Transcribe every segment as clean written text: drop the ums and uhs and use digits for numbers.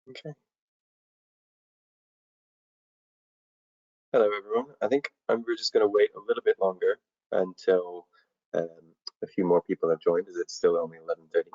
Okay. Hello, everyone. I think we're just going to wait a little bit longer until a few more people have joined, as it's still only 11:30.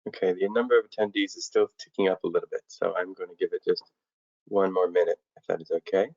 Okay, the number of attendees is still ticking up a little bit, so I'm going to give it just one more minute, if that is okay.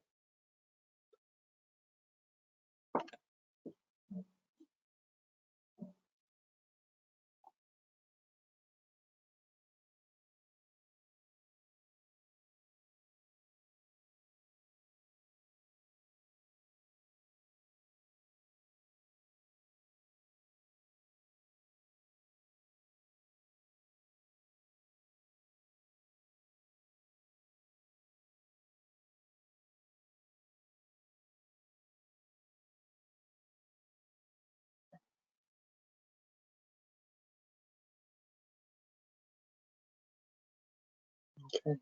Okay.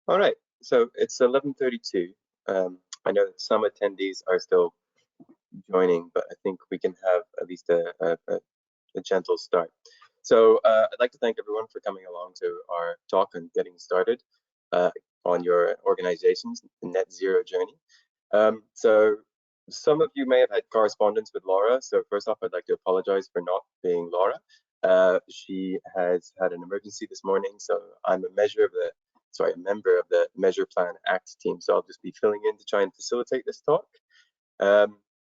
All right, so it's 11:32. I know that some attendees are still joining, but I think we can have at least a gentle start. So I'd like to thank everyone for coming along to our talk and getting started uh, on your organization's net zero journey. So some of you may have had correspondence with Laura. So first off, I'd like to apologize for not being Laura. She has had an emergency this morning, so I'm a member of the Measure Plan Act team. So I'll just be filling in to try and facilitate this talk.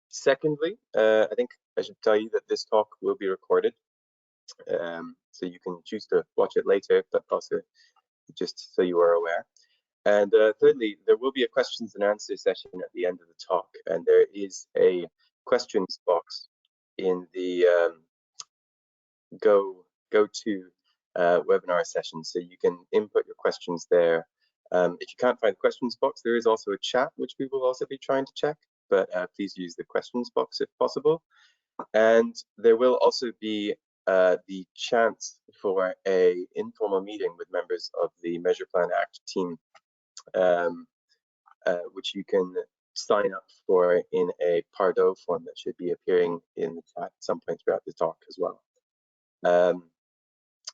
Secondly, I think I should tell you that this talk will be recorded, so you can choose to watch it later, but also just so you are aware. And thirdly, there will be a questions and answers session at the end of the talk, and there is a questions box in the go-to webinar session, so you can input your questions there. If you can't find the questions box, there is also a chat, which we will also be trying to check, but please use the questions box if possible. And there will also be the chance for a informal meeting with members of the Measure Plan Act team, which you can sign up for in a Pardo form that should be appearing in the chat at some point throughout the talk as well.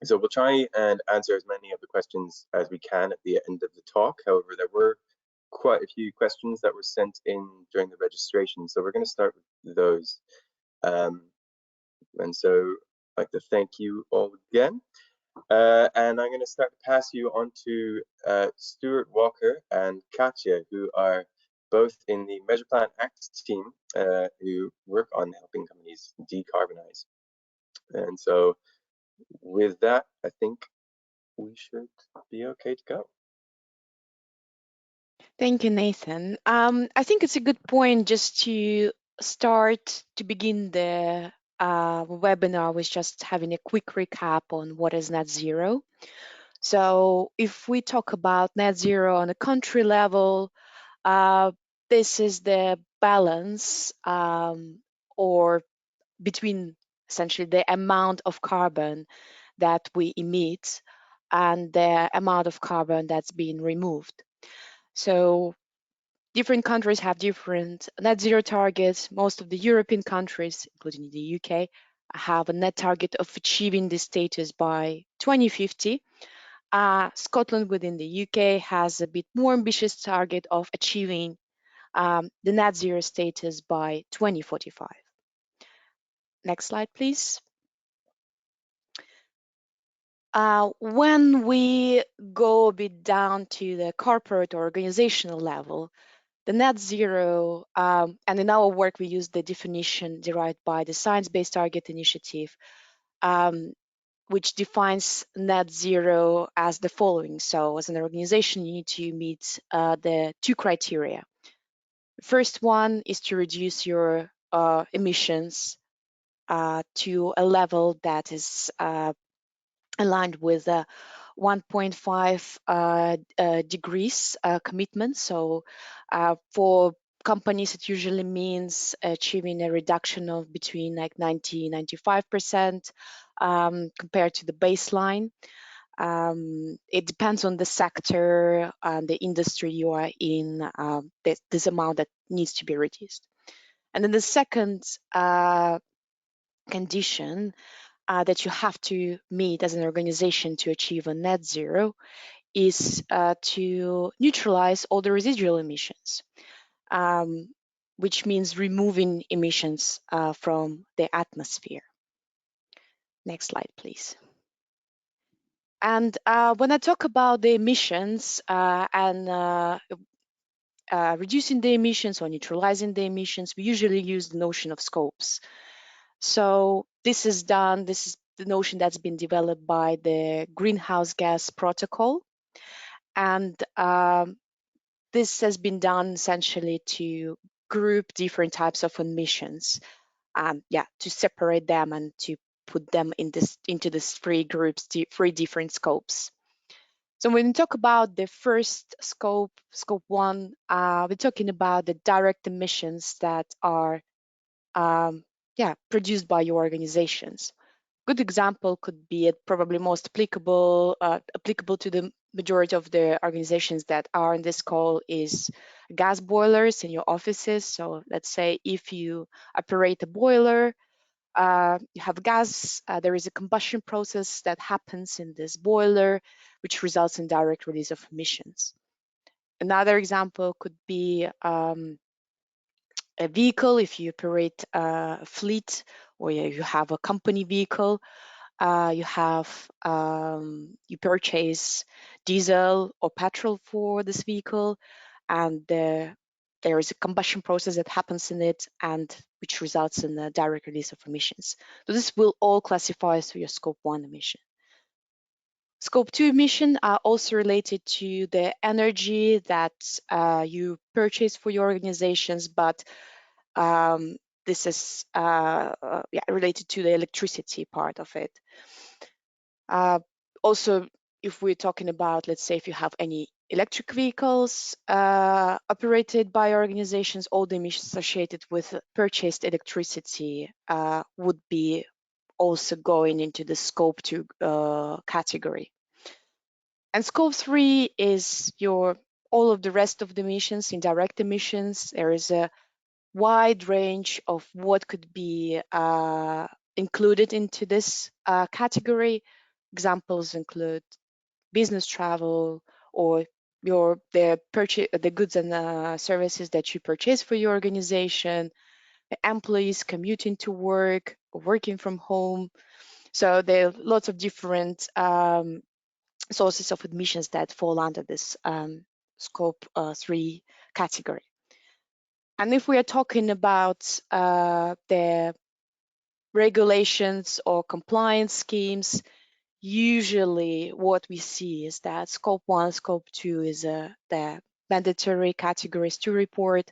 So we'll try and answer as many of the questions as we can at the end of the talk. However, there were quite a few questions that were sent in during the registration, so we're going to start with those. And so I'd like to thank you all again. And I'm going to start to pass you on to Stuart Walker and Katya, who are both in the Measure Plan Act team, who work on helping companies decarbonize. And so with that, I think we should be okay to go. Thank you, Nathan. I think it's a good point just to begin the webinar with just having a quick recap on what is net zero. So if we talk about net zero on a country level, this is the balance or between essentially the amount of carbon that we emit and the amount of carbon that's being removed. So different countries have different net zero targets. Most of the European countries, including the UK, have a net target of achieving this status by 2050. Scotland within the UK has a bit more ambitious target of achieving the net zero status by 2045. Next slide, please. When we go a bit down to the corporate or organizational level, the net zero, and in our work, we use the definition derived by the Science Based Target Initiative. which defines net zero as the following. So as an organization, you need to meet the two criteria. The first one is to reduce your emissions to a level that is aligned with 1.5 degrees commitment. So for companies, it usually means achieving a reduction of between like 90-95% compared to the baseline. It depends on the sector and the industry you are in, this amount that needs to be reduced. And then the second condition that you have to meet as an organization to achieve a net zero is to neutralize all the residual emissions, which means removing emissions from the atmosphere. Next slide, please. And when I talk about the emissions and reducing the emissions or neutralizing the emissions, we usually use the notion of scopes. So this is the notion that's been developed by the Greenhouse Gas Protocol. And this has been done essentially to group different types of emissions, to separate them and to put them into these three groups, three different scopes. So when we talk about the first scope, scope 1, we're talking about the direct emissions that are produced by your organizations. Good example could be probably most applicable to the majority of the organizations that are in this call is gas boilers in your offices. So let's say if you operate a boiler, you have gas, there is a combustion process that happens in this boiler, which results in direct release of emissions. Another example could be a vehicle. If you operate a fleet or you have a company vehicle, you purchase diesel or petrol for this vehicle, and there is a combustion process that happens in it, and which results in a direct release of emissions. So this will all classify as your scope 1 emission. Scope 2 emission are also related to the energy that you purchase for your organizations, but this is related to the electricity part of it. Also, if we're talking about, let's say, if you have any electric vehicles operated by organizations, all the emissions associated with purchased electricity would be also going into the scope 2 category. And scope 3 is all of the rest of the emissions, indirect emissions. There is a wide range of what could be included into this category. Examples include business travel or the goods and services that you purchase for your organization, employees commuting to work, working from home. So there are lots of different sources of emissions that fall under this scope 3 category. And if we are talking about the regulations or compliance schemes, usually what we see is that scope 1, scope 2 is the mandatory categories to report,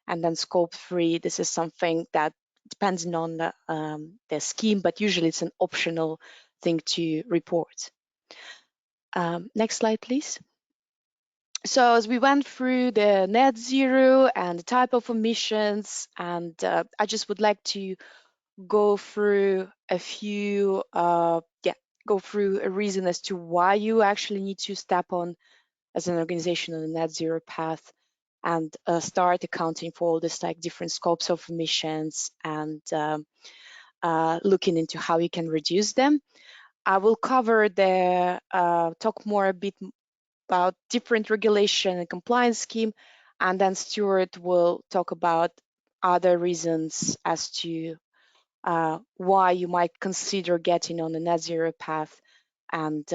and then scope 3, this is something that depends on the scheme, but usually it's an optional thing to report. Next slide, please. So as we went through the net zero and the type of emissions, and I just would like to go through a few, go through a reason as to why you actually need to step on as an organization on a net zero path and start accounting for all this like different scopes of emissions and looking into how you can reduce them. I will cover talk more a bit about different regulation and compliance scheme, and then Stuart will talk about other reasons as to why you might consider getting on the net zero path and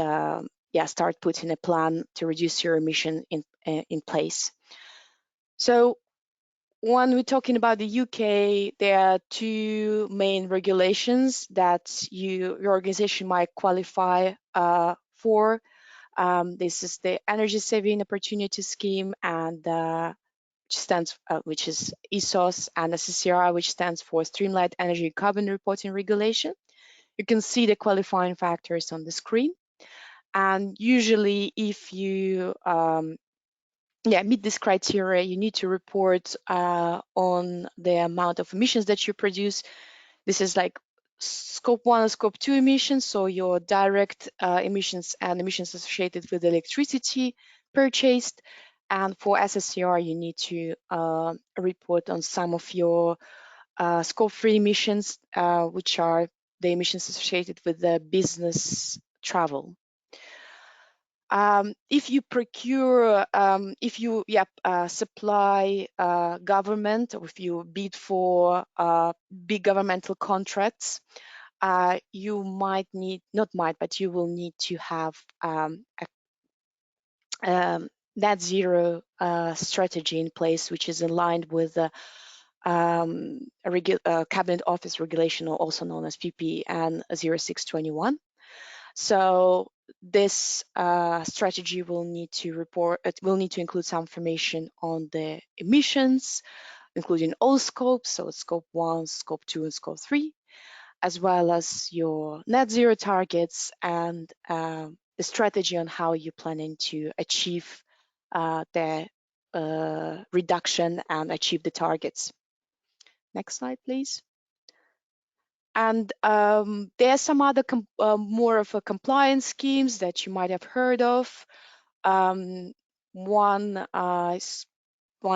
start putting a plan to reduce your emission in place. So when we're talking about the UK, there are two main regulations that your organization might qualify for. This is the Energy Saving Opportunity Scheme, and which is ESOS, and SSCR, which stands for Streamlined Energy Carbon Reporting Regulation. You can see the qualifying factors on the screen. And usually, if you meet this criteria, you need to report on the amount of emissions that you produce. This is like scope 1 and scope 2 emissions, so your direct emissions and emissions associated with electricity purchased. And for SSCR, you need to report on some of your scope 3 emissions, which are the emissions associated with the business travel. If you procure, if you supply government, or if you bid for big governmental contracts, you might need, not might, but you will need to have a net zero strategy in place, which is aligned with the Cabinet Office Regulation, or also known as PPN 0621. So this strategy will need to include some information on the emissions, including all scopes, so scope 1, scope 2, and scope 3, as well as your net zero targets and the strategy on how you're planning to achieve the reduction and achieve the targets. Next slide, please. And there are some other more of a compliance schemes that you might have heard of. One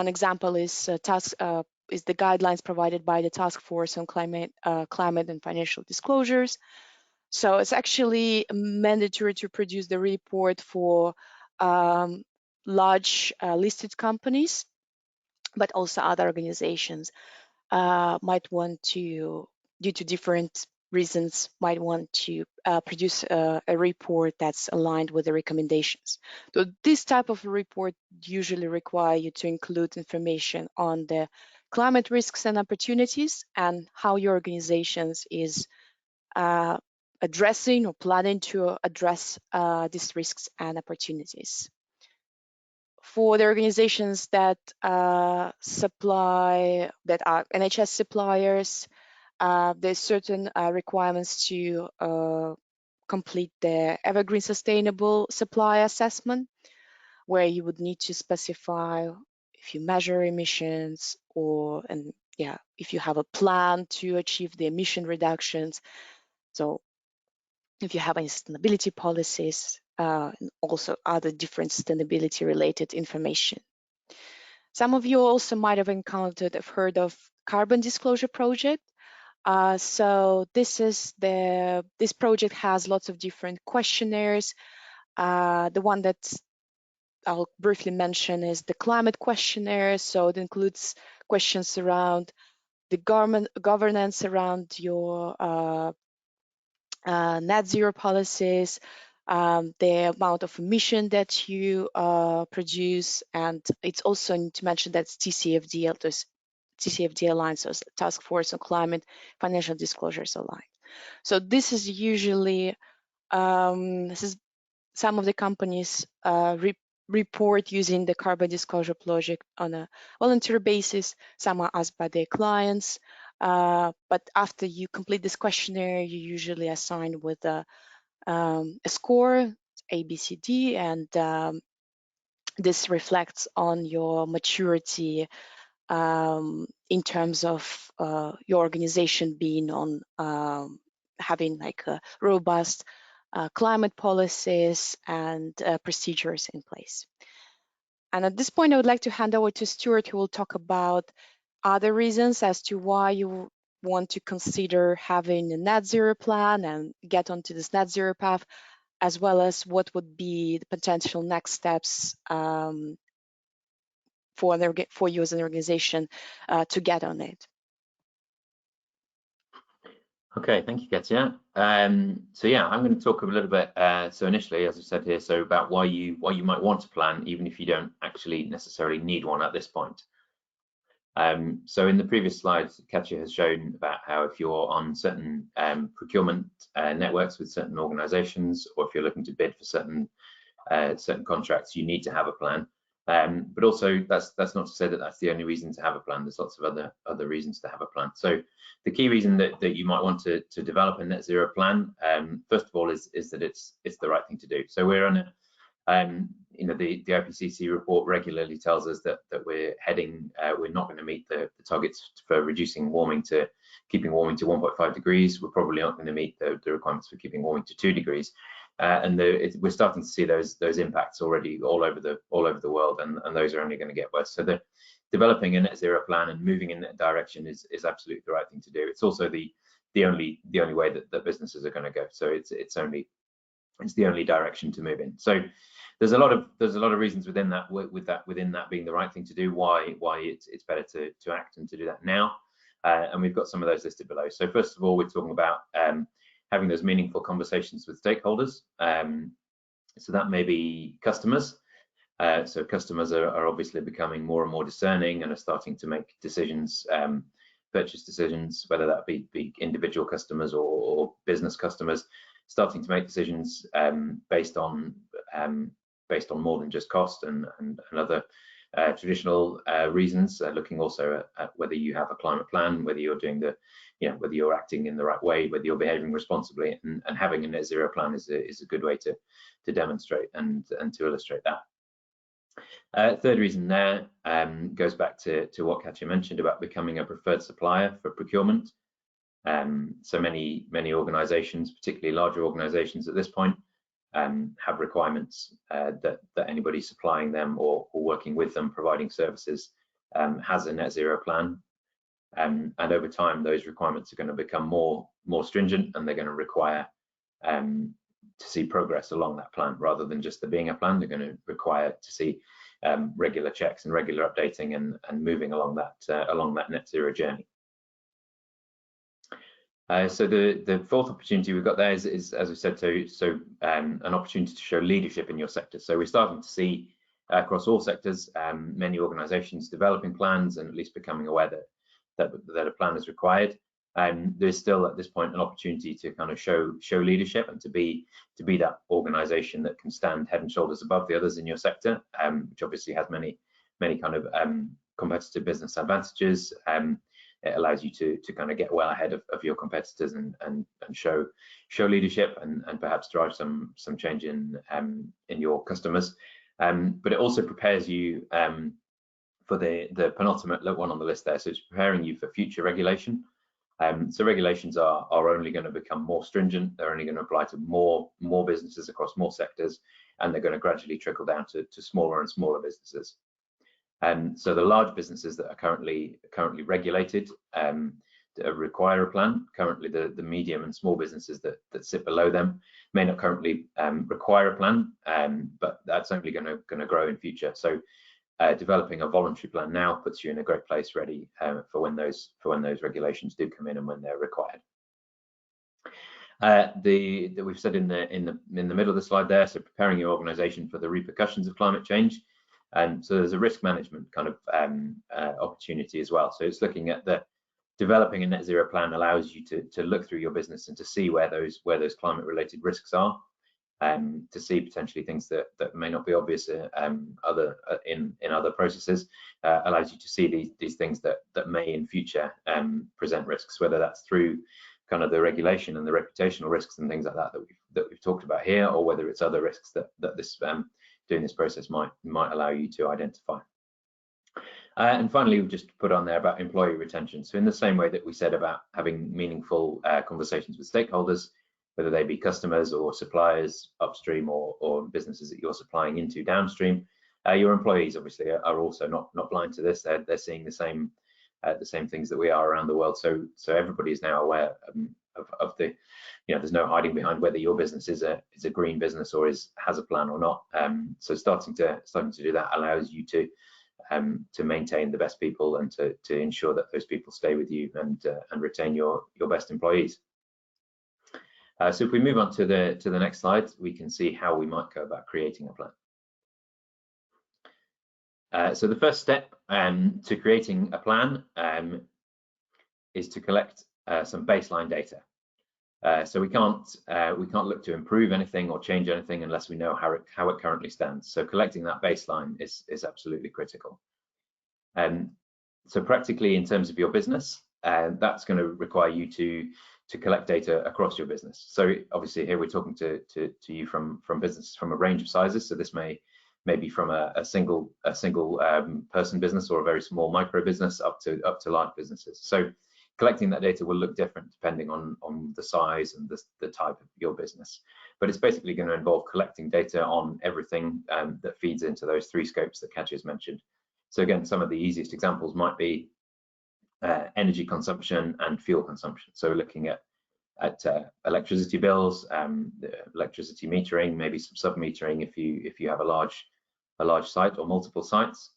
example is the guidelines provided by the Task Force on Climate and Financial Disclosures. So it's actually mandatory to produce the report for large listed companies, but also other organizations might want to, due to different reasons, might want to produce a report that's aligned with the recommendations. So this type of report usually require you to include information on the climate risks and opportunities, and how your organizations is addressing or planning to address these risks and opportunities. For the organizations that are NHS suppliers, there's certain requirements to complete the Evergreen Sustainable Supply Assessment, where you would need to specify if you measure emissions, if you have a plan to achieve the emission reductions. So if you have any sustainability policies, and also other different sustainability related information. Some of you also might have heard of Carbon Disclosure Project. So this project has lots of different questionnaires. The one that I'll briefly mention is the climate questionnaire. So it includes questions around the governance around your net zero policies, the amount of emission that you produce, and it's also need to mention that TCFD aligned, so Task Force on Climate Financial Disclosures aligned. So this is usually some of the companies report using the Carbon Disclosure Project on a voluntary basis. Some are asked by their clients. But after you complete this questionnaire, you usually assign with a score, A, B, C, D, and this reflects on your maturity in terms of your organization being on having like a robust climate policies and procedures in place. And at this point, I would like to hand over to Stuart, who will talk about other reasons as to why you want to consider having a net zero plan and get onto this net zero path, as well as what would be the potential next steps for you as an organization to get on it. Okay, thank you, Katia. So yeah, I'm going to talk a little bit. So initially, as I said here, so about why you might want a plan, even if you don't actually necessarily need one at this point. So in the previous slides, Katja has shown about how if you're on certain procurement networks with certain organizations, or if you're looking to bid for certain contracts, you need to have a plan. But also that's not to say that that's the only reason to have a plan. There's lots of other reasons to have a plan. So the key reason that you might want to develop a net zero plan, first of all, is that it's the right thing to do. So we're on a you know, the IPCC report regularly tells us that we're not going to meet the targets for reducing warming to keeping warming to 1.5 degrees. We're probably not going to meet the requirements for keeping warming to 2 degrees. And we're starting to see those impacts already all over the world, and those are only going to get worse. So developing a net zero plan and moving in that direction is absolutely the right thing to do. It's also the only way that businesses are going to go. So it's the only direction to move in. So there's a lot of reasons within that being the right thing to do, why it's better to act and to do that now. And we've got some of those listed below. So first of all, we're talking about having those meaningful conversations with stakeholders. So that may be customers. So customers are obviously becoming more and more discerning and are starting to make decisions, purchase decisions, whether that be individual customers or business customers, starting to make decisions based on more than just cost and other traditional reasons, looking also at whether you have a climate plan, whether you're doing whether you're acting in the right way, whether you're behaving responsibly, and having a net zero plan is a good way to demonstrate and to illustrate that. Third reason there goes back to what Katja mentioned about becoming a preferred supplier for procurement. So many organizations, particularly larger organizations at this point, have requirements that anybody supplying them or working with them, providing services, has a net zero plan. And over time, those requirements are going to become more stringent, and they're going to require to see progress along that plan rather than just there being a plan. They're going to require to see regular checks and regular updating and moving along that net zero journey. So the fourth opportunity we've got there is as we said, an opportunity to show leadership in your sector. So we're starting to see across all sectors many organisations developing plans and at least becoming aware that a plan is required. There's still at this point an opportunity to kind of show leadership and to be that organisation that can stand head and shoulders above the others in your sector, which obviously has many kind of competitive business advantages. It allows you to kind of get well ahead of your competitors and show leadership and perhaps drive some change in your customers. But it also prepares you for the penultimate one on the list there. So it's preparing you for future regulation. So regulations are only going to become more stringent. They're only going to apply to more businesses across more sectors, and they're going to gradually trickle down to smaller and smaller businesses. So the large businesses that are currently regulated require a plan. Currently, the medium and small businesses that sit below them may not currently require a plan, but that's only going to grow in future. So developing a voluntary plan now puts you in a great place, ready for when those regulations do come in and when they're required. That we've said in the middle of the slide there. So preparing your organisation for the repercussions of climate change. So there's a risk management kind of opportunity as well. So it's looking at developing a net zero plan allows you to look through your business and to see where those climate related risks are, to see potentially things that may not be obvious in other processes. Allows you to see these things that may in future present risks, whether that's through kind of the regulation and the reputational risks and things like that we've talked about here, or whether it's other risks that this doing this process might allow you to identify. And finally, we just put on there about employee retention. So in the same way that we said about having meaningful conversations with stakeholders, whether they be customers or suppliers upstream or businesses that you're supplying into downstream, your employees obviously are also not blind to this. They're seeing the same things that we are around the world. So everybody is now aware of the, there's no hiding behind whether your business is a green business or has a plan or not. So starting to do that allows you to maintain the best people and to ensure that those people stay with you and retain your best employees. So if we move on to the next slide, we can see how we might go about creating a plan. So the first step to creating a plan is to collect some baseline data. So we can't look to improve anything or change anything unless we know how it currently stands. So collecting that baseline is absolutely critical. So practically, in terms of your business, that's going to require you to collect data across your business. So obviously here we're talking to you from businesses from a range of sizes. So this may be from a single person business or a very small micro business up to large businesses. So collecting that data will look different depending on the size and the type of your business. But it's basically going to involve collecting data on everything that feeds into those 3 scopes that Katja's mentioned. So again, some of the easiest examples might be energy consumption and fuel consumption. So looking at electricity bills, electricity metering, maybe some sub-metering if you have a large site or multiple sites.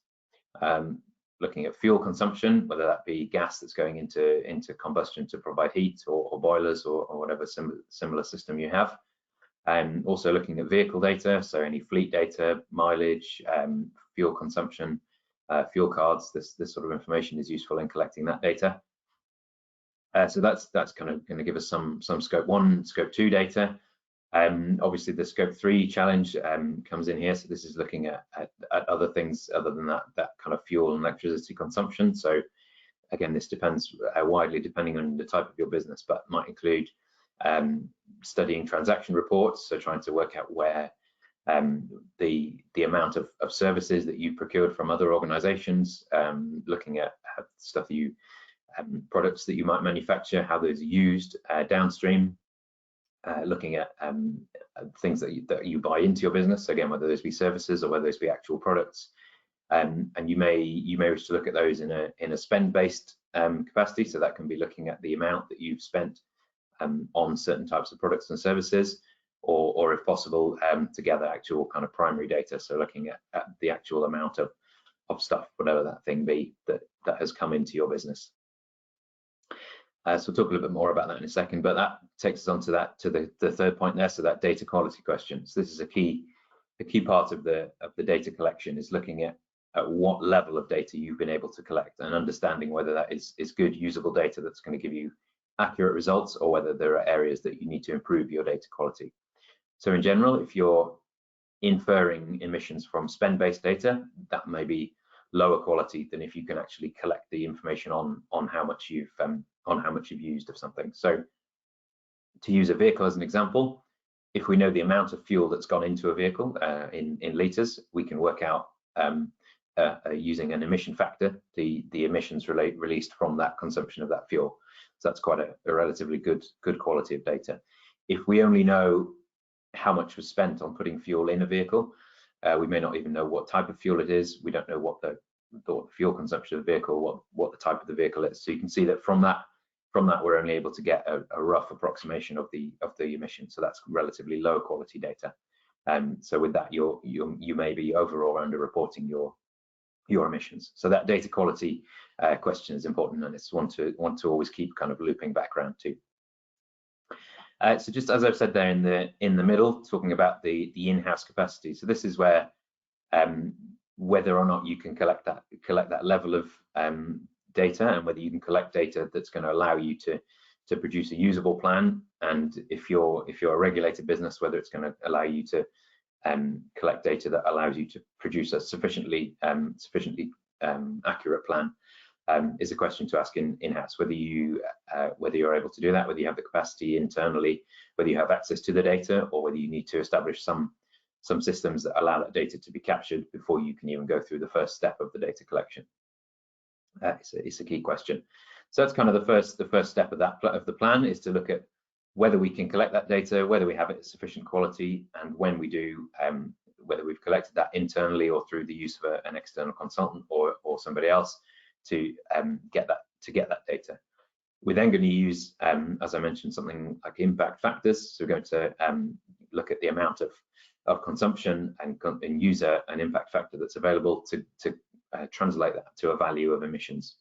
Looking at fuel consumption, whether that be gas that's going into combustion to provide heat, or boilers, or whatever similar system you have. Also looking at vehicle data, so any fleet data, mileage, fuel consumption, fuel cards. This sort of information is useful in collecting that data. So that's kind of going to give us some scope 1, scope 2 data. Obviously the scope 3 challenge comes in here. So this is looking at other things other than that kind of fuel and electricity consumption. So again, this depends widely depending on the type of your business, but might include studying transaction reports. So trying to work out where the amount of services that you procured from other organizations, looking at stuff that products that you might manufacture, how those are used downstream. Looking at things that you buy into your business, again, whether those be services or whether those be actual products, and you may wish to look at those in a spend-based capacity. So that can be looking at the amount that you've spent on certain types of products and services, or if possible, to gather actual kind of primary data. So looking at the actual amount of stuff, whatever that thing be, that has come into your business. So we'll talk a little bit more about that in a second, but that takes us on to the third point there. So that data quality question. So this is a key part of the data collection, is looking at what level of data you've been able to collect and understanding whether that is good usable data that's going to give you accurate results, or whether there are areas that you need to improve your data quality. So in general, if you're inferring emissions from spend-based data, that may be lower quality than if you can actually collect the information on how much you've used of something. So to use a vehicle as an example, if we know the amount of fuel that's gone into a vehicle in litres, we can work out using an emission factor the emissions released from that consumption of that fuel. So that's quite a relatively good quality of data. If we only know how much was spent on putting fuel in a vehicle, we may not even know what type of fuel it is. We don't know what the fuel consumption of the vehicle, what the type of the vehicle is. So you can see that from that we're only able to get a rough approximation of the emissions. So that's relatively low quality data. So with that, you may be over or under reporting your emissions. So that data quality question is important, and it's one to always keep kind of looping back around to. So just as I've said there in the middle, talking about the in-house capacity. So this is where whether or not you can collect that level of data, and whether you can collect data that's going to allow you to produce a usable plan, and if you're a regulated business, whether it's going to allow you to collect data that allows you to produce a sufficiently accurate plan, is a question to ask in-house, whether you're able to do that, whether you have the capacity internally, whether you have access to the data, or whether you need to establish some systems that allow that data to be captured before you can even go through the first step of the data collection. It's a key question. So that's kind of the first step of the plan, is to look at whether we can collect that data, whether we have it at sufficient quality, and when we do, whether we've collected that internally or through the use of an external consultant or somebody else to get that data. We're then going to use, as I mentioned, something like impact factors. So we're going to look at the amount of consumption and use an impact factor that's available to translate that to a value of emissions.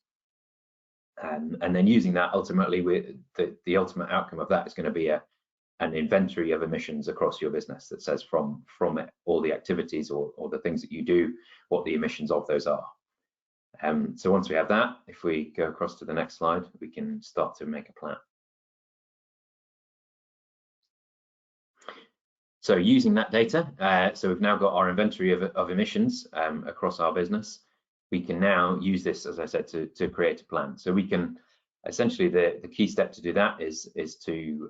And then using that, ultimately, the ultimate outcome of that is going to be an inventory of emissions across your business that says from it, all the activities or the things that you do, what the emissions of those are. So once we have that, if we go across to the next slide, we can start to make a plan. So using that data, so we've now got our inventory of emissions across our business. We can now use this, as I said, to create a plan. So we can essentially, the key step to do that is to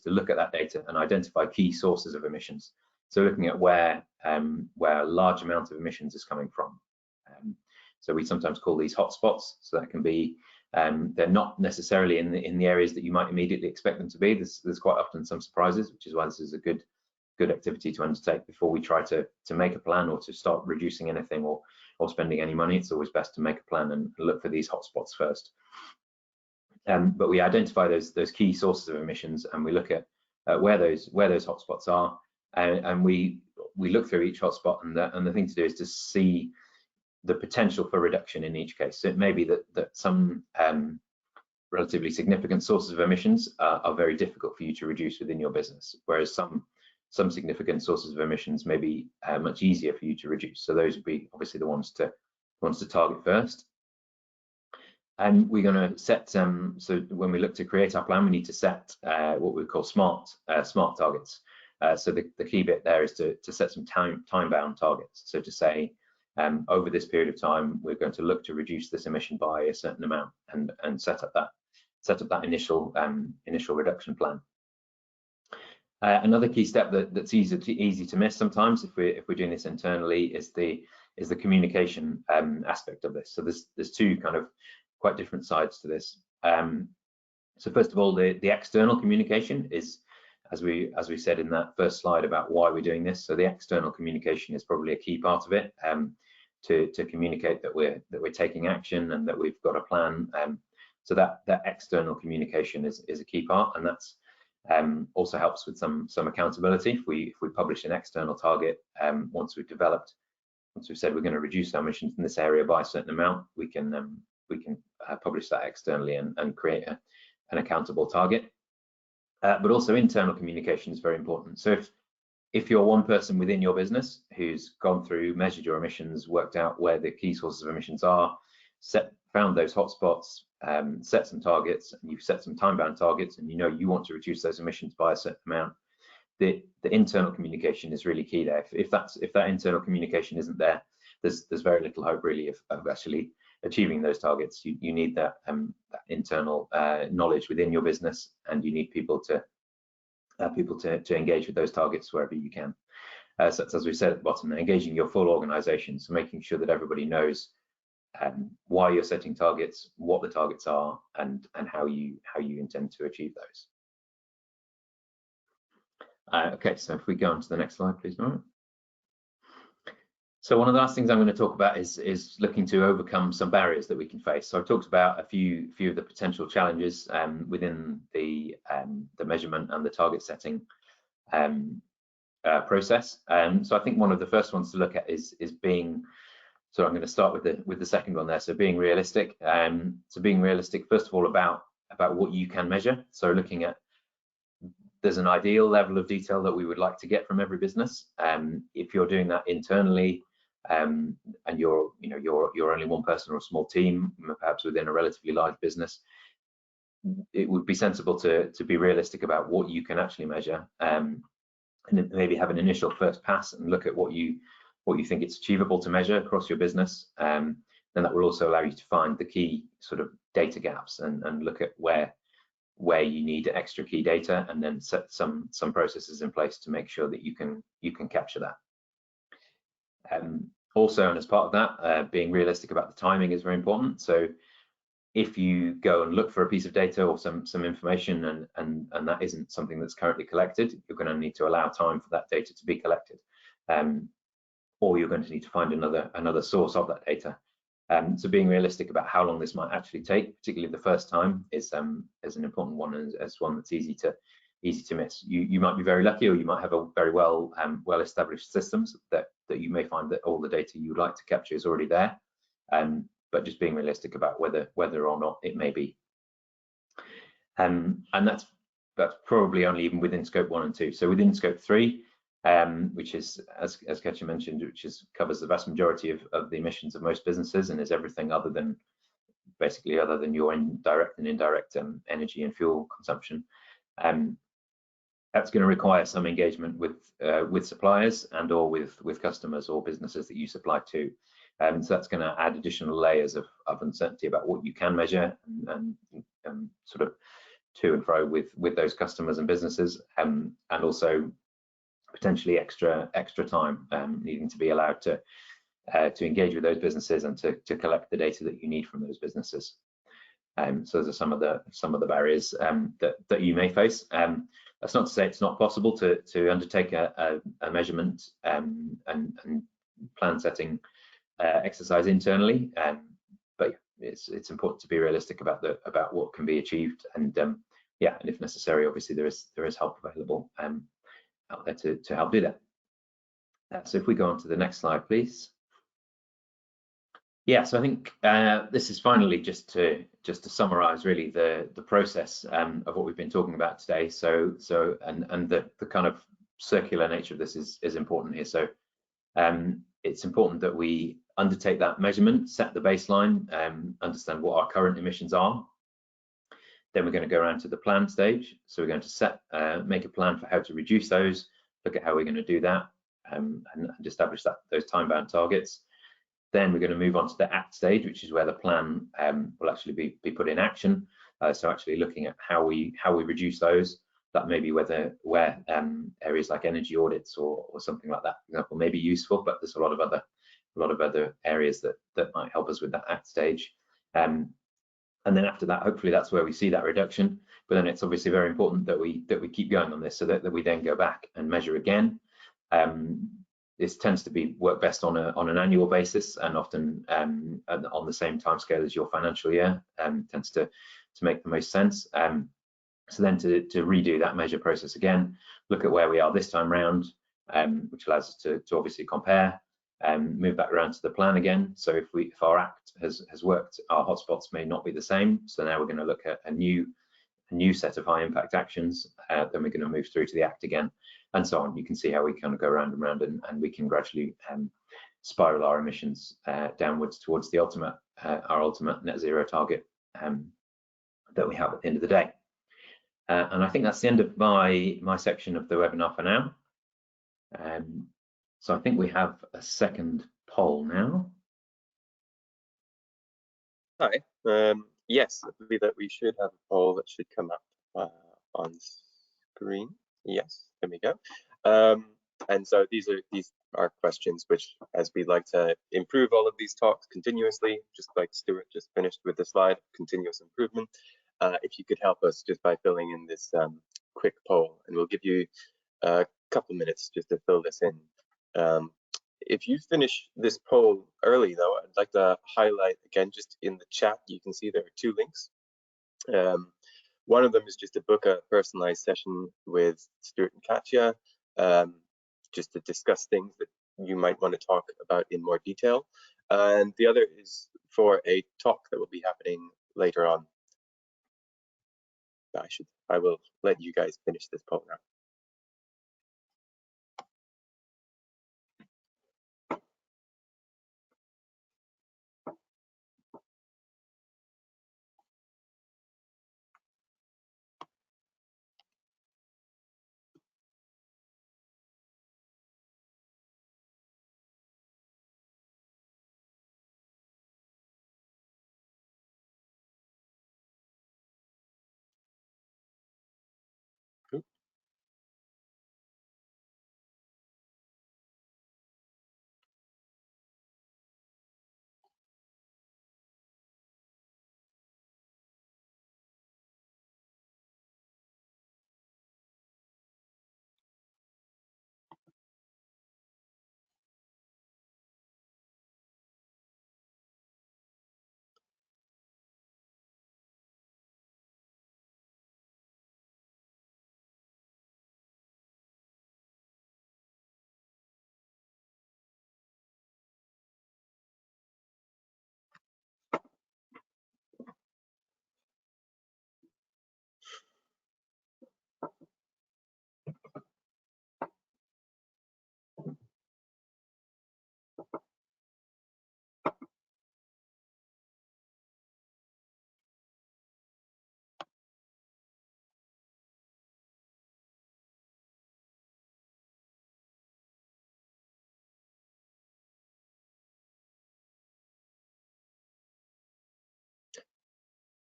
look at that data and identify key sources of emissions. So looking at where a large amount of emissions is coming from. So we sometimes call these hotspots. So that can be they're not necessarily in the areas that you might immediately expect them to be. There's quite often some surprises, which is why this is a good activity to undertake before we try to make a plan or to start reducing anything or spending any money. It's always best to make a plan and look for these hotspots first. But we identify those key sources of emissions, and we look at where those hotspots are, and we look through each hotspot, and the thing to do is to see the potential for reduction in each case. So it may be that some relatively significant sources of emissions are very difficult for you to reduce within your business, whereas some significant sources of emissions may be much easier for you to reduce. So those would be obviously the ones to target first. And we're going to set so when we look to create our plan, we need to set what we call smart targets. So the key bit there is to set some time-bound targets. So to say, over this period of time, we're going to look to reduce this emission by a certain amount, and set up that initial reduction plan. Another key step that's easy to miss sometimes if we're doing this internally is the communication aspect of this. So there's two kind of quite different sides to this. So first of all, the external communication is, as we said in that first slide about why we're doing this. So the external communication is probably a key part of it, to communicate that we're taking action and that we've got a plan. So that external communication is a key part, and that's also helps with some accountability. If we publish an external target, once we've said we're going to reduce our emissions in this area by a certain amount, we can publish that externally and create an accountable target. But also internal communication is very important. So if you're one person within your business who's gone through, measured your emissions, worked out where the key sources of emissions are, found those hotspots, set some targets, and you've set some time-bound targets, and you know you want to reduce those emissions by a certain amount, the internal communication is really key there. If that internal communication isn't there, there's very little hope really of actually achieving those targets. You need that internal knowledge within your business, and you need people to engage with those targets wherever you can. So as we said at the bottom, engaging your full organization, so making sure that everybody knows why you're setting targets, what the targets are, and how you intend to achieve those. Okay, so if we go on to the next slide, please, Nora. So one of the last things I'm going to talk about is looking to overcome some barriers that we can face. So I've talked about a few of the potential challenges within the measurement and the target setting process. So I think one of the first ones to look at is being. So I'm going to start with the second one there. So being realistic. So being realistic, first of all, about what you can measure. So looking at, there's an ideal level of detail that we would like to get from every business. If you're doing that internally, and you're only one person or a small team, perhaps within a relatively large business, it would be sensible to be realistic about what you can actually measure, and maybe have an initial first pass and look at what you think it's achievable to measure across your business. Then that will also allow you to find the key sort of data gaps and look at where you need extra key data, and then set some processes in place to make sure that you can capture that. Also, and as part of that, being realistic about the timing is very important. So if you go and look for a piece of data or some information and that isn't something that's currently collected, you're going to need to allow time for that data to be collected, or you're going to need to find another source of that data. So being realistic about how long this might actually take, particularly the first time, is an important one, and as one that's easy to miss. You might be very lucky, or you might have a very well established systems that you may find that all the data you would like to capture is already there, but just being realistic about whether or not it may be. And that's that's probably only even within scope 1 and 2. So within scope 3, which is, as Katja mentioned, which covers the vast majority of the emissions of most businesses and is everything other than your direct and indirect energy and fuel consumption. That's going to require some engagement with suppliers and or with customers or businesses that you supply to. So that's going to add additional layers of uncertainty about what you can measure and sort of to and fro with those customers and businesses, and also potentially extra time needing to be allowed to engage with those businesses and to collect the data that you need from those businesses. So those are some of the barriers that you may face. That's not to say it's not possible to undertake a measurement and plan setting exercise internally, but it's important to be realistic about what can be achieved, and yeah, and if necessary, obviously there is help available out there to help do that. So if we go on to the next slide, please. Yeah, so I think this is finally just to summarize really the process of what we've been talking about today. So and the kind of circular nature of this is important here. So it's important that we undertake that measurement, set the baseline, understand what our current emissions are. Then we're going to go around to the plan stage. So we're going to make a plan for how to reduce those, look at how we're going to do that, and establish those time-bound targets. Then we're going to move on to the act stage, which is where the plan will actually be put in action. So actually looking at how we reduce those. That may be where areas like energy audits or something like that, for example, may be useful, but there's a lot of other areas that might help us with that act stage. And then after that, hopefully that's where we see that reduction. But then it's obviously very important that we keep going on this, so that we then go back and measure again. This tends to work best on an annual basis, and often on the same timescale as your financial year. Tends to make the most sense. So then to redo that measure process again, look at where we are this time round, which allows us to obviously compare, move back around to the plan again. So if our act has worked, our hotspots may not be the same. So now we're going to look at a new set of high impact actions. Then we're going to move through to the act again, and so on. You can see how we kind of go round and round, and we can gradually spiral our emissions downwards towards our ultimate net zero target that we have at the end of the day. And I think that's the end of my section of the webinar for now. So I think we have a second poll now. Hi. Yes, I believe that we should have a poll that should come up on screen. Yes, there we go. And so these are questions which, as we like to improve all of these talks continuously, just like Stuart just finished with the slide, continuous improvement. If you could help us just by filling in this quick poll, and we'll give you a couple minutes just to fill this in. If you finish this poll early, though, I'd like to highlight again, just in the chat, you can see there are 2 links. One of them is just to book a personalized session with Stuart and Katja, just to discuss things that you might want to talk about in more detail. And the other is for a talk that will be happening later on. I will let you guys finish this poll now.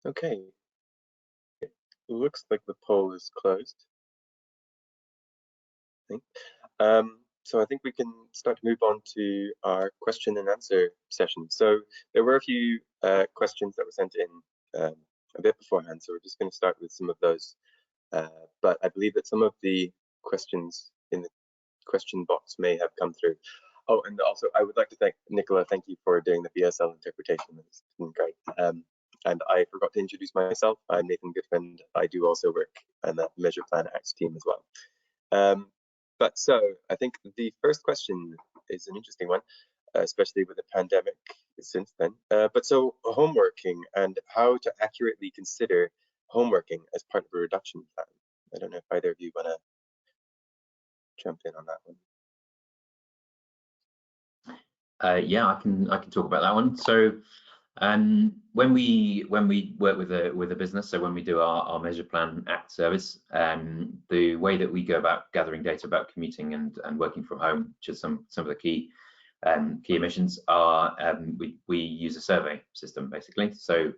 Okay. It looks like the poll is closed. I think. So I think we can start to move on to our question and answer session. So there were a few questions that were sent in a bit beforehand, so we're just going to start with some of those. But I believe that some of the questions in the question box may have come through. Oh, and also I would like to thank Nicola. Thank you for doing the BSL interpretation. It's been great. And I forgot to introduce myself. I'm Nathan Goodfriend. I do also work on the Measure Plan Acts team as well. But so I think the first question is an interesting one, especially with the pandemic since then. But so homeworking and how to accurately consider homeworking as part of a reduction plan. I don't know if either of you want to jump in on that one. Yeah, I can talk about that one. So when we work with a business, so when we do our Measure Plan Act service, the way that we go about gathering data about commuting and working from home, which is some of the key emissions, are we use a survey system basically. So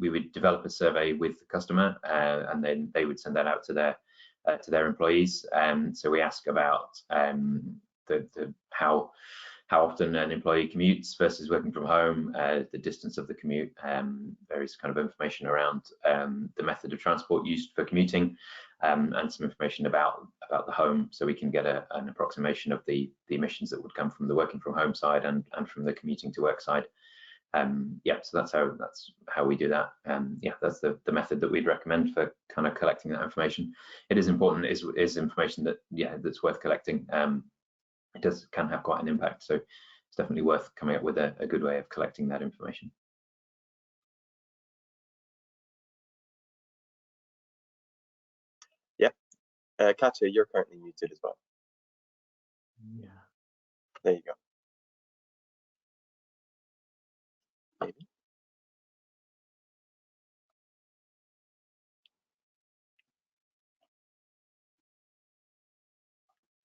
we would develop a survey with the customer, and then they would send that out to their employees. So we ask about how often an employee commutes versus working from home, the distance of the commute, various kind of information around the method of transport used for commuting, and some information about the home, so we can get an approximation of the emissions that would come from the working from home side and from the commuting to work side. Yeah, so that's how we do that. Yeah, that's the method that we'd recommend for kind of collecting that information. It is important, is information that, yeah, that's worth collecting. It can have quite an impact, so it's definitely worth coming up with a good way of collecting that information. Yeah, Katja, you're currently muted as well. Yeah. There you go. Maybe.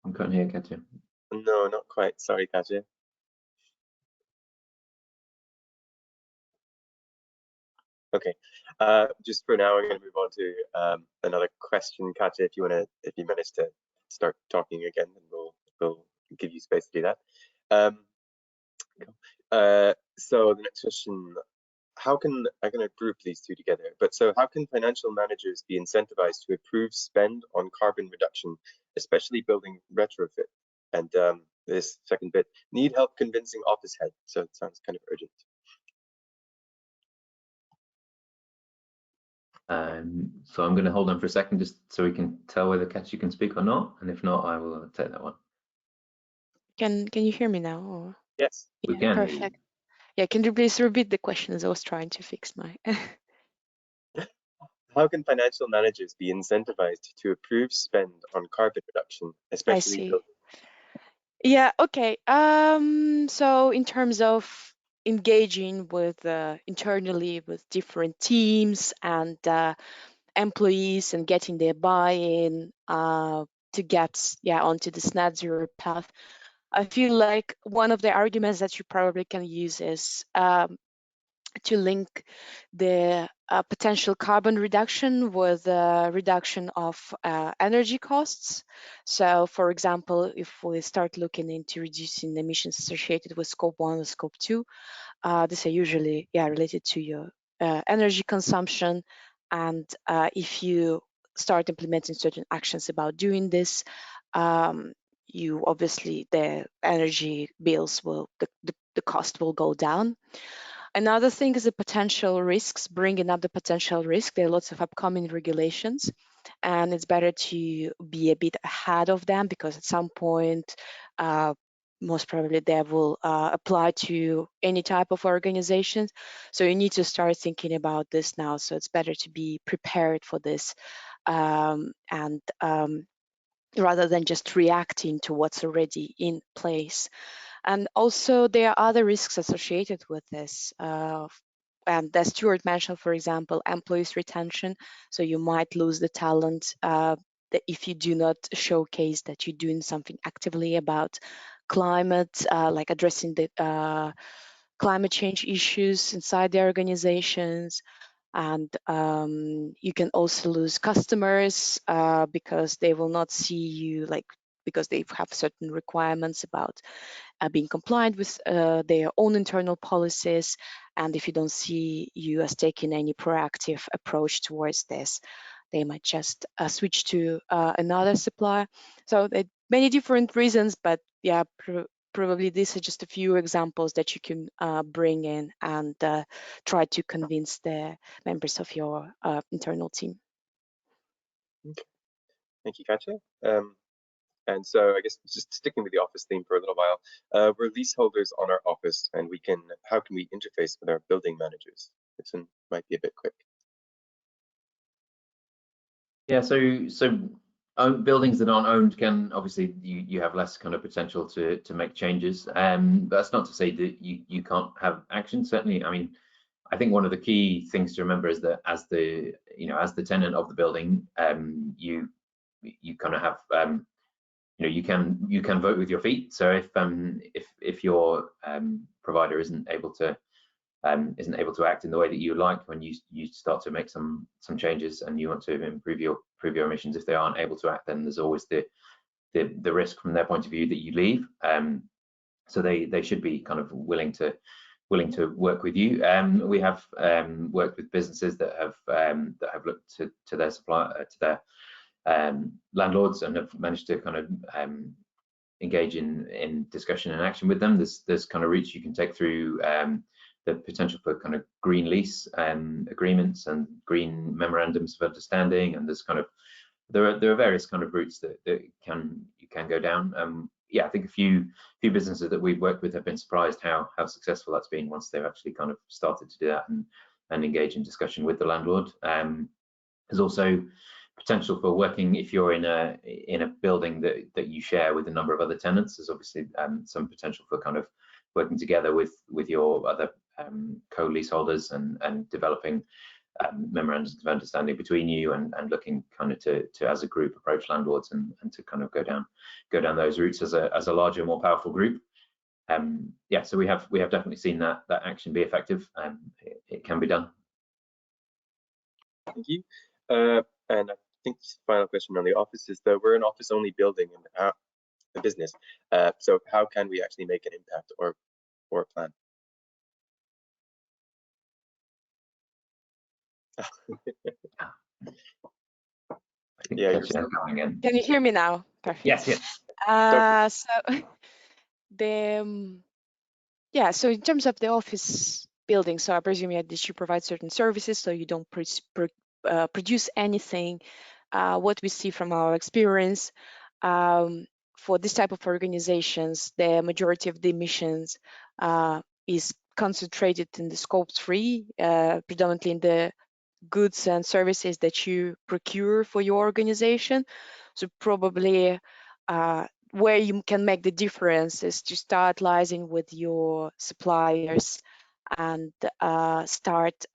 I can't hear Katja. No, not quite. Sorry, Katja. Okay. Just for now, I'm going to move on to another question, Katja. If you manage to start talking again, then we'll give you space to do that. So the next question: I'm going to group these two together. But so, how can financial managers be incentivized to improve spend on carbon reduction, especially building retrofit? And this second bit: need help convincing office head. So it sounds kind of urgent. So I'm going to hold on for a second just so we can tell whether Katja can speak or not, and if not, I will take that one. Can you hear me now? Or? Yes, we can. Perfect. Yeah, can you please repeat the question as I was trying to fix my... How can financial managers be incentivized to improve spend on carbon reduction, especially? I see. Yeah, okay. So in terms of engaging with internally with different teams and employees and getting their buy-in to get onto this net zero path, I feel like one of the arguments that you probably can use is to link the potential carbon reduction with reduction of energy costs. So for example, if we start looking into reducing the emissions associated with scope 1 or scope 2, these are usually related to your energy consumption. And if you start implementing certain actions about doing this, you obviously, the energy bills will, the cost will go down. Another thing is the potential risks, bringing up the potential risk. There are lots of upcoming regulations, and it's better to be a bit ahead of them, because at some point, most probably they will apply to any type of organizations. So you need to start thinking about this now. So it's better to be prepared for this, rather than just reacting to what's already in place. And also there are other risks associated with this. And as Stuart mentioned, for example, employees retention. So you might lose the talent that if you do not showcase that you're doing something actively about climate, like addressing the climate change issues inside the organizations. and you can also lose customers because they will not see you, like, because they have certain requirements about being compliant with their own internal policies, and if you don't see you as taking any proactive approach towards this, they might just switch to another supplier. So there are many different reasons, but yeah, probably these are just a few examples that you can bring in and try to convince the members of your internal team. Okay. Thank you, Katja. And so I guess just sticking with the office theme for a little while, we're leaseholders on our office, and how can we interface with our building managers? This one might be a bit quick. Yeah, so buildings that aren't owned can obviously you have less kind of potential to make changes. But that's not to say that you can't have action. Certainly, I mean, I think one of the key things to remember is that as the tenant of the building, you kind of have you can vote with your feet. So if your provider isn't able to act in the way that you like, when you start to make some changes and you want to improve your emissions, if they aren't able to act, then there's always the risk from their point of view that you leave. So they should be kind of willing to work with you. We have worked with businesses that have looked to their supplier, to their landlords, and have managed to kind of engage in discussion and action with them. There's kind of routes you can take through the potential for kind of green lease agreements and green memorandums of understanding, and there are various kind of routes that you can go down. Yeah, I think a few businesses that we've worked with have been surprised how successful that's been once they've actually kind of started to do that and engage in discussion with the landlord. There's also potential for working, if you're in a building that you share with a number of other tenants. There's obviously some potential for kind of working together with your other co-leaseholders and developing memorandums of understanding between you, and looking kind of to as a group approach landlords and to kind of go down those routes as a larger, more powerful group. Yeah, so we have definitely seen that action be effective. It can be done. Thank you. And I think this final question on the office is that we're an office-only building and a business. So how can we actually make an impact or a plan? Yeah, can you hear me now? Perfect. Yes. So so in terms of the office building, so I presume that you provide certain services, so you don't produce anything. What we see from our experience, for this type of organizations, the majority of the emissions is concentrated in the Scope 3, predominantly in the goods and services that you procure for your organization. So probably where you can make the difference is to start liaising with your suppliers and start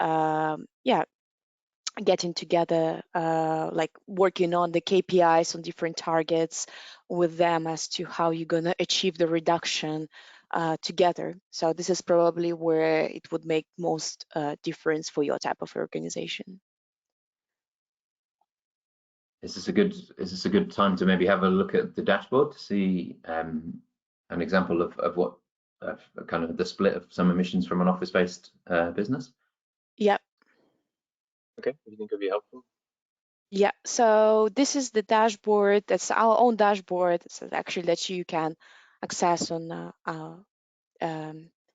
getting together, like working on the KPIs on different targets with them as to how you're going to achieve the reduction together. So this is probably where it would make most difference for your type of organization. Is this a good time to maybe have a look at the dashboard to see an example of what kind of the split of some emissions from an office-based business? Yeah. Okay, you think it'd be helpful? Yeah, so this is the dashboard. That's our own dashboard. So actually that you can access on our, I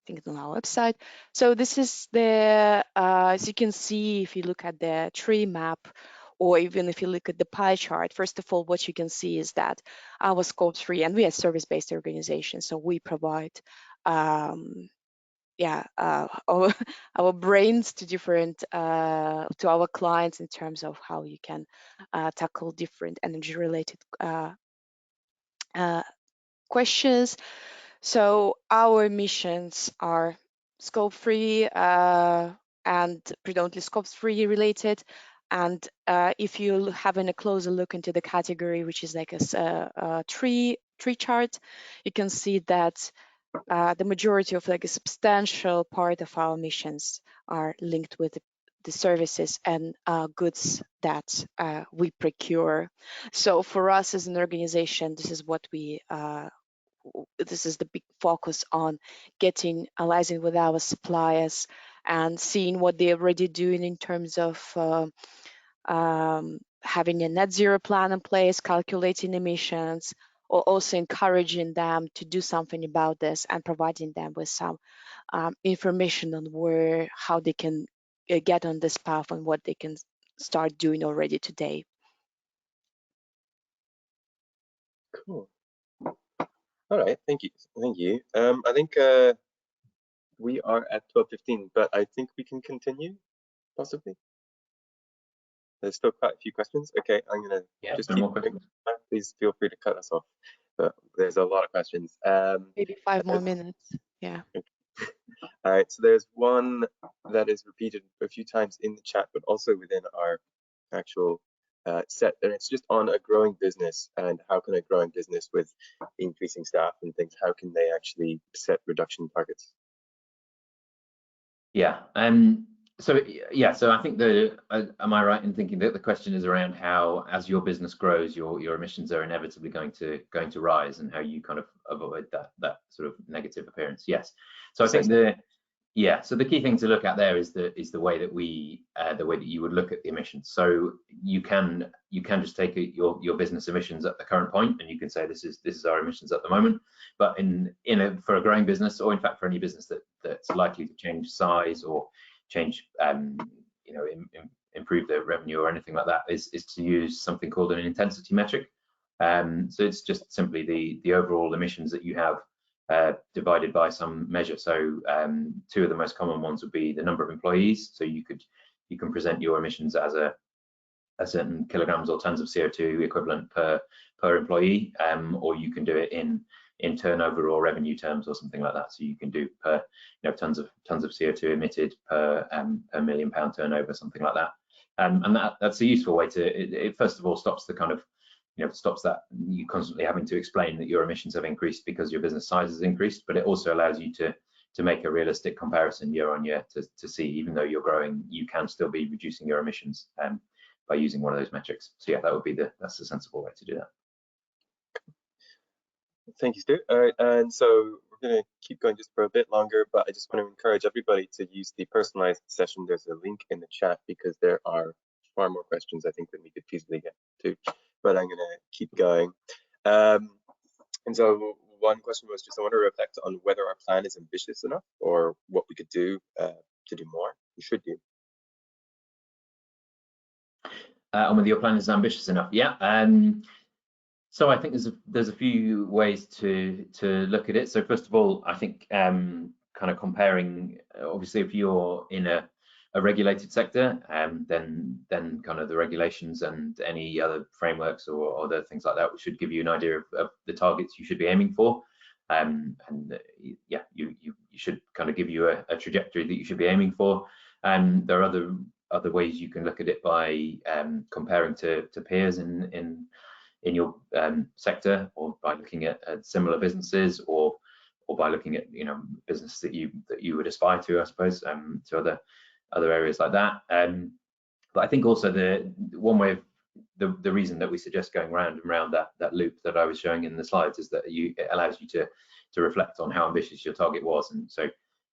think it's on our website. So this is the, as you can see, if you look at the tree map, or even if you look at the pie chart, first of all, what you can see is that our Scope 3, and we are a service-based organization, so we provide our brains to different to our clients in terms of how you can tackle different energy related questions. So our emissions are Scope 3 and predominantly Scope 3 related. And if you're having a closer look into the category, which is like a tree chart, you can see that the majority of like a substantial part of our emissions are linked with the services and goods that we procure. So for us as an organization, this is what we this is the big focus on getting liaising with our suppliers and seeing what they're already doing in terms of having a net zero plan in place, calculating emissions, or also encouraging them to do something about this and providing them with some information on how they can get on this path and what they can start doing already today. Cool. All right, thank you. Thank you. I think we are at 12:15, but I think we can continue, possibly. There's still quite a few questions. Okay, I'm gonna just keep more going. questions. Please feel free to cut us off, but there's a lot of questions. Maybe 5 more minutes. Yeah. All right, so there's one that is repeated a few times in the chat, but also within our actual set, and it's just on a growing business and how can a growing business with increasing staff and things, how can they actually set reduction targets? Yeah. So I think am I right in thinking that the question is around how, as your business grows, your emissions are inevitably going to rise, and how you kind of avoid that sort of negative appearance? Yes. So I think so the key thing to look at there is the way that you would look at the emissions. So you can just take your business emissions at the current point, and you can say this is our emissions at the moment. But for a growing business, or in fact for any business that's likely to change size or change improve their revenue or anything like that, is to use something called an intensity metric. So it's just simply the overall emissions that you have divided by some measure. So two of the most common ones would be the number of employees. So you can present your emissions as a certain kilograms or tons of CO2 equivalent per employee, or you can do it in turnover or revenue terms or something like that. So you can do per tons of CO2 emitted per £1 million turnover, something like that. And that's a useful way it first of all stops the kind of stops that you constantly having to explain that your emissions have increased because your business size has increased, but it also allows you to make a realistic comparison year on year to see, even though you're growing, you can still be reducing your emissions by using one of those metrics. So yeah, that would be that's the sensible way to do that. Thank you, Stu. All right, and so we're going to keep going just for a bit longer, but I just want to encourage everybody to use the personalized session. There's a link in the chat because there are far more questions I think than we could feasibly get to, but I'm going to keep going. And so one question was just, I want to reflect on whether our plan is ambitious enough or what we could do to do more, we should do. And whether your plan is ambitious enough. Yeah. So I think there's a few ways to look at it. So first of all, I think kind of comparing, obviously, if you're in a regulated sector, then kind of the regulations and any other frameworks or other things like that should give you an idea of the targets you should be aiming for. And yeah, you should kind of give you a trajectory that you should be aiming for. And there are other ways you can look at it by comparing to peers in your sector, or by looking at similar businesses, or by looking at businesses that you would aspire to, I suppose, to other areas like that. But I think also the one way of the reason that we suggest going round and round that loop that I was showing in the slides is that it allows you to reflect on how ambitious your target was. And so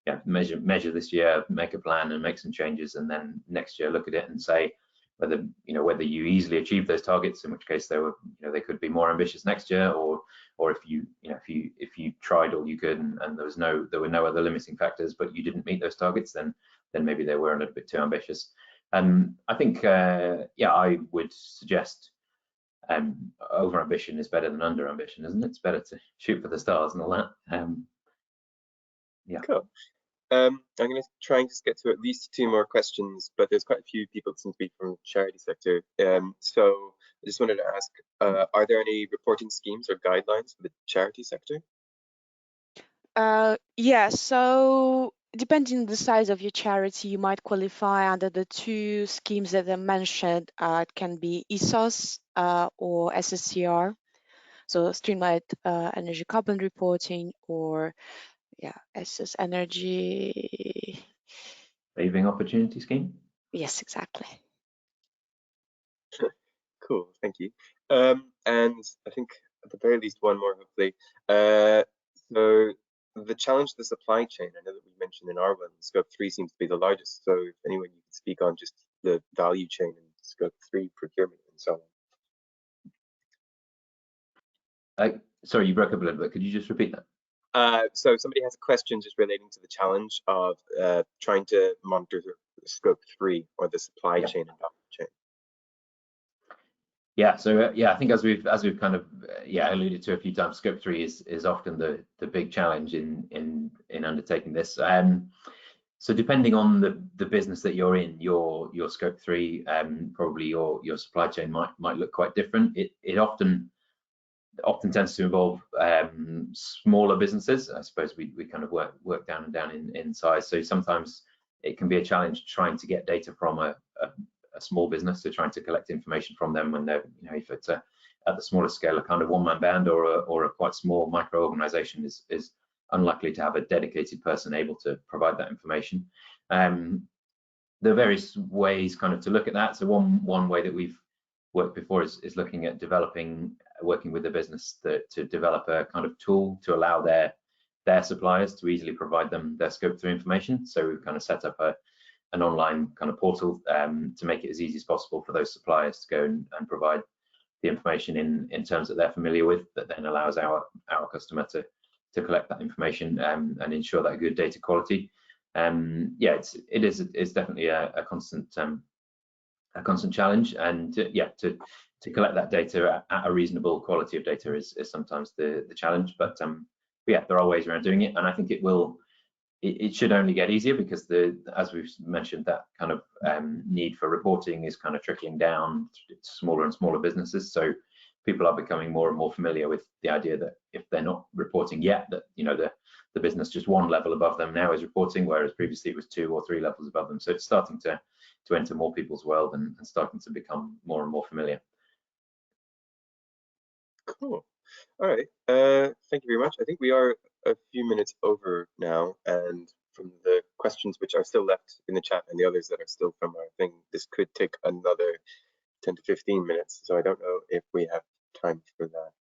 yeah, measure this year, make a plan and make some changes, and then next year look at it and say whether you easily achieve those targets, in which case they could be more ambitious next year, or if you tried all you could and there were no other limiting factors, but you didn't meet those targets, then maybe they were a little bit too ambitious. I think yeah, I would suggest over ambition is better than under ambition, isn't it? It's better to shoot for the stars and all that. Yeah. Cool. I'm going to try and just get to at least 2 more questions, but there's quite a few people that seem to be from the charity sector. So I just wanted to ask, are there any reporting schemes or guidelines for the charity sector? Yeah, so depending on the size of your charity, you might qualify under the 2 schemes that I mentioned. It can be ESOS or SSCR, so Streamlined Energy Carbon Reporting, or yeah, SS Energy Saving Opportunity Scheme? Yes, exactly. Cool, thank you. And I think at the very least one more, hopefully. So the challenge of the supply chain, I know that we mentioned in our one, scope 3 seems to be the largest. So if anyone you could speak on just the value chain in scope 3 procurement and so on. Sorry, you broke up a little bit. Could you just repeat that? So somebody has a question just relating to the challenge of trying to monitor the scope 3 or the supply chain and value chain. Yeah, so yeah, I think as we've kind of alluded to a few times, scope 3 is often the big challenge in undertaking this. So depending on the business that you're in, your scope 3, probably your supply chain might look quite different. It often tends to involve smaller businesses. I suppose we kind of work down and down in size. So sometimes it can be a challenge trying to get data from a small business, so trying to collect information from them when they're, if it's at the smaller scale, a kind of one-man band or a quite small micro organization is unlikely to have a dedicated person able to provide that information. There are various ways kind of to look at that. So one way that we've worked before is looking at working with the business to develop a kind of tool to allow their suppliers to easily provide them their scope 3 information. So we've kind of set up an online kind of portal to make it as easy as possible for those suppliers to go and provide the information in terms that they're familiar with, that then allows our customer to collect that information and ensure that good data quality. Yeah, it's definitely a constant challenge, and to collect that data at a reasonable quality of data is sometimes the challenge, but yeah, there are ways around doing it, and I think it should only get easier because as we've mentioned, that kind of need for reporting is kind of trickling down to smaller and smaller businesses. So people are becoming more and more familiar with the idea that if they're not reporting yet, that the business just one level above them now is reporting, whereas previously it was 2 or 3 levels above them. So it's starting to enter more people's world and starting to become more and more familiar. Cool. All right. Thank you very much. I think we are a few minutes over now, and from the questions which are still left in the chat and the others that are still from our thing, this could take another 10 to 15 minutes. So I don't know if we have time for that.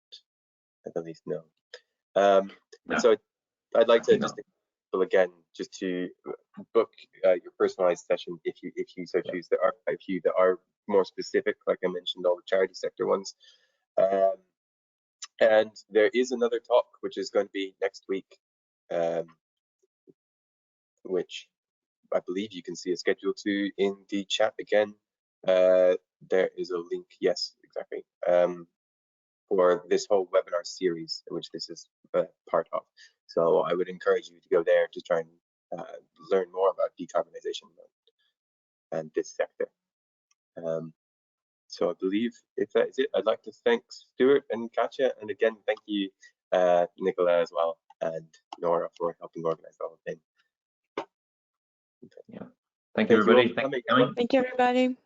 At least no. No. So I'd like to just again just to book your personalized session if you so choose. There are a few that are more specific, like I mentioned, all the charity sector ones. And there is another talk which is going to be next week, which I believe you can see a schedule to in the chat again. There is a link, yes, exactly, for this whole webinar series, which this is part of. So I would encourage you to go there to try and learn more about decarbonization and this sector. So I believe if that is it, I'd like to thank Stuart and Katja, and again, thank you, Nicola as well, and Nora for helping organize the whole thing. Yeah. Thank you, everybody. Thank you, everybody.